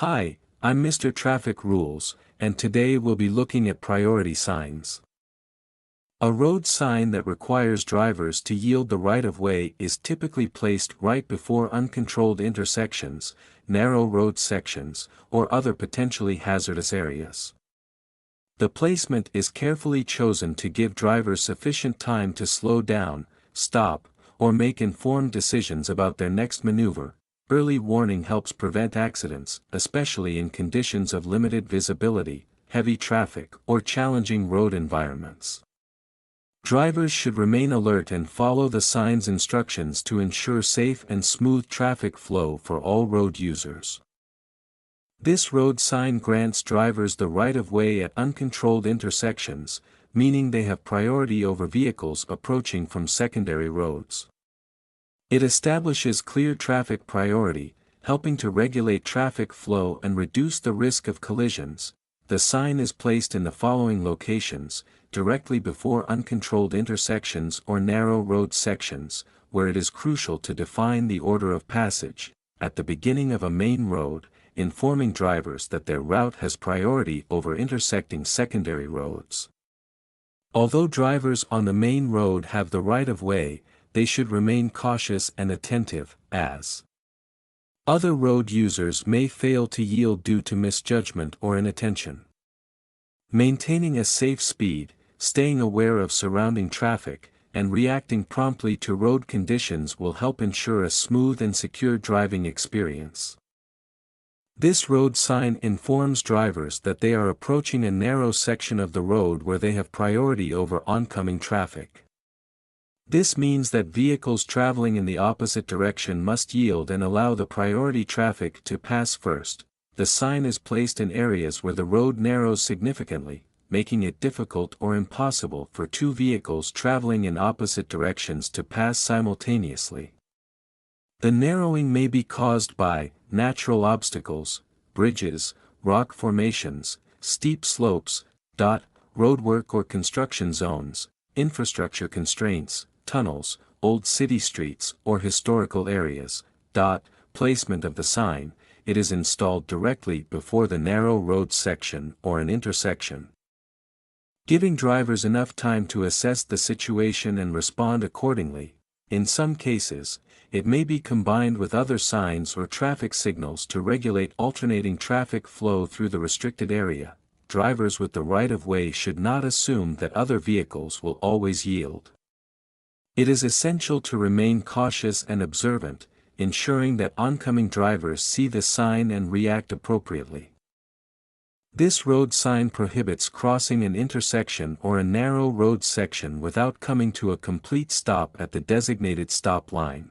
Hi, I'm Mr. Traffic Rules, and today we'll be looking at priority signs. A road sign that requires drivers to yield the right-of-way is typically placed right before uncontrolled intersections, narrow road sections, or other potentially hazardous areas. The placement is carefully chosen to give drivers sufficient time to slow down, stop, or make informed decisions about their next maneuver. Early warning helps prevent accidents, especially in conditions of limited visibility, heavy traffic, or challenging road environments. Drivers should remain alert and follow the sign's instructions to ensure safe and smooth traffic flow for all road users. This road sign grants drivers the right-of-way at uncontrolled intersections, meaning they have priority over vehicles approaching from secondary roads. It establishes clear traffic priority, helping to regulate traffic flow and reduce the risk of collisions. The sign is placed in the following locations: directly before uncontrolled intersections or narrow road sections, where it is crucial to define the order of passage; at the beginning of a main road, informing drivers that their route has priority over intersecting secondary roads. Although drivers on the main road have the right-of-way, they should remain cautious and attentive, as other road users may fail to yield due to misjudgment or inattention. Maintaining a safe speed, staying aware of surrounding traffic, and reacting promptly to road conditions will help ensure a smooth and secure driving experience. This road sign informs drivers that they are approaching a narrow section of the road where they have priority over oncoming traffic. This means that vehicles traveling in the opposite direction must yield and allow the priority traffic to pass first. The sign is placed in areas where the road narrows significantly, making it difficult or impossible for two vehicles traveling in opposite directions to pass simultaneously. The narrowing may be caused by natural obstacles, bridges, rock formations, steep slopes, roadwork or construction zones, infrastructure constraints, tunnels, old city streets, or historical areas. Placement of the sign: it is installed directly before the narrow road section or an intersection, giving drivers enough time to assess the situation and respond accordingly. In some cases, it may be combined with other signs or traffic signals to regulate alternating traffic flow through the restricted area. Drivers with the right-of-way should not assume that other vehicles will always yield. It is essential to remain cautious and observant, ensuring that oncoming drivers see the sign and react appropriately. This road sign prohibits crossing an intersection or a narrow road section without coming to a complete stop at the designated stop line.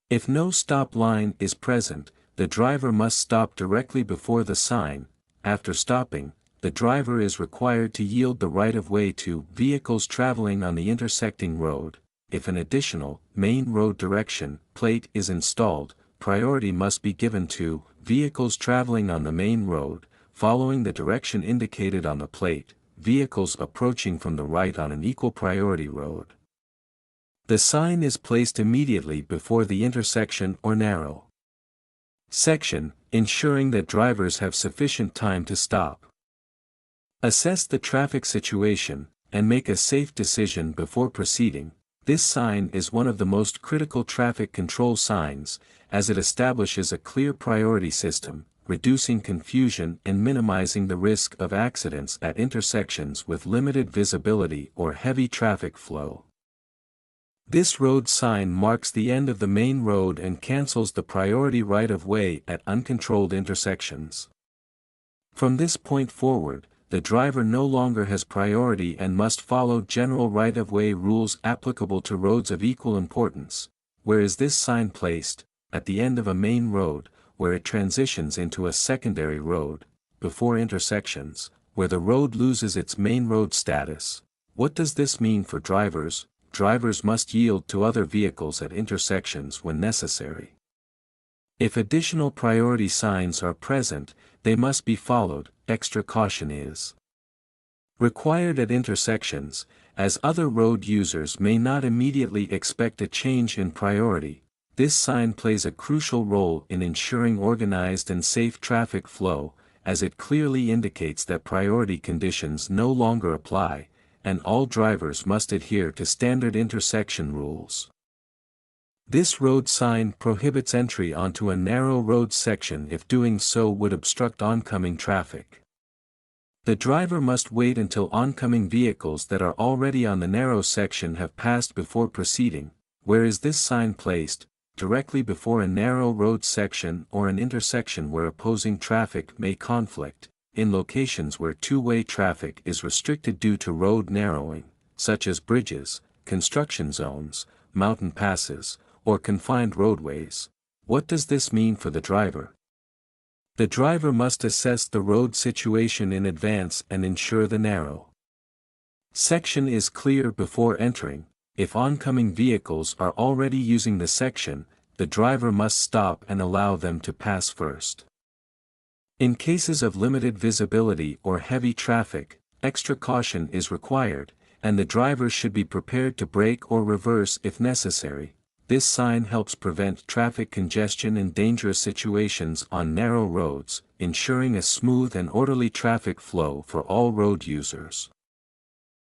If no stop line is present, the driver must stop directly before the sign. After stopping, the driver is required to yield the right-of-way to vehicles traveling on the intersecting road. If an additional main road direction plate is installed, priority must be given to vehicles traveling on the main road, following the direction indicated on the plate. Vehicles approaching from the right on an equal priority road. The sign is placed immediately before the intersection or narrow section, ensuring that drivers have sufficient time to stop, assess the traffic situation, and make a safe decision before proceeding. This sign is one of the most critical traffic control signs, as it establishes a clear priority system, reducing confusion and minimizing the risk of accidents at intersections with limited visibility or heavy traffic flow. This road sign marks the end of the main road and cancels the priority right-of-way at uncontrolled intersections. From this point forward, the driver no longer has priority and must follow general right-of-way rules applicable to roads of equal importance. Where is this sign placed? At the end of a main road, where it transitions into a secondary road, before intersections, where the road loses its main road status. What does this mean for drivers? Drivers must yield to other vehicles at intersections when necessary. If additional priority signs are present, they must be followed. Extra caution is required at intersections, as other road users may not immediately expect a change in priority. This sign plays a crucial role in ensuring organized and safe traffic flow, as it clearly indicates that priority conditions no longer apply, and all drivers must adhere to standard intersection rules. This road sign prohibits entry onto a narrow road section if doing so would obstruct oncoming traffic. The driver must wait until oncoming vehicles that are already on the narrow section have passed before proceeding, whereas this sign placed directly before a narrow road section or an intersection where opposing traffic may conflict, in locations where two-way traffic is restricted due to road narrowing, such as bridges, construction zones, mountain passes, or confined roadways. What does this mean for the driver? The driver must assess the road situation in advance and ensure the narrow section is clear before entering. If oncoming vehicles are already using the section, the driver must stop and allow them to pass first. In cases of limited visibility or heavy traffic, extra caution is required, and the driver should be prepared to brake or reverse if necessary. This sign helps prevent traffic congestion and dangerous situations on narrow roads, ensuring a smooth and orderly traffic flow for all road users.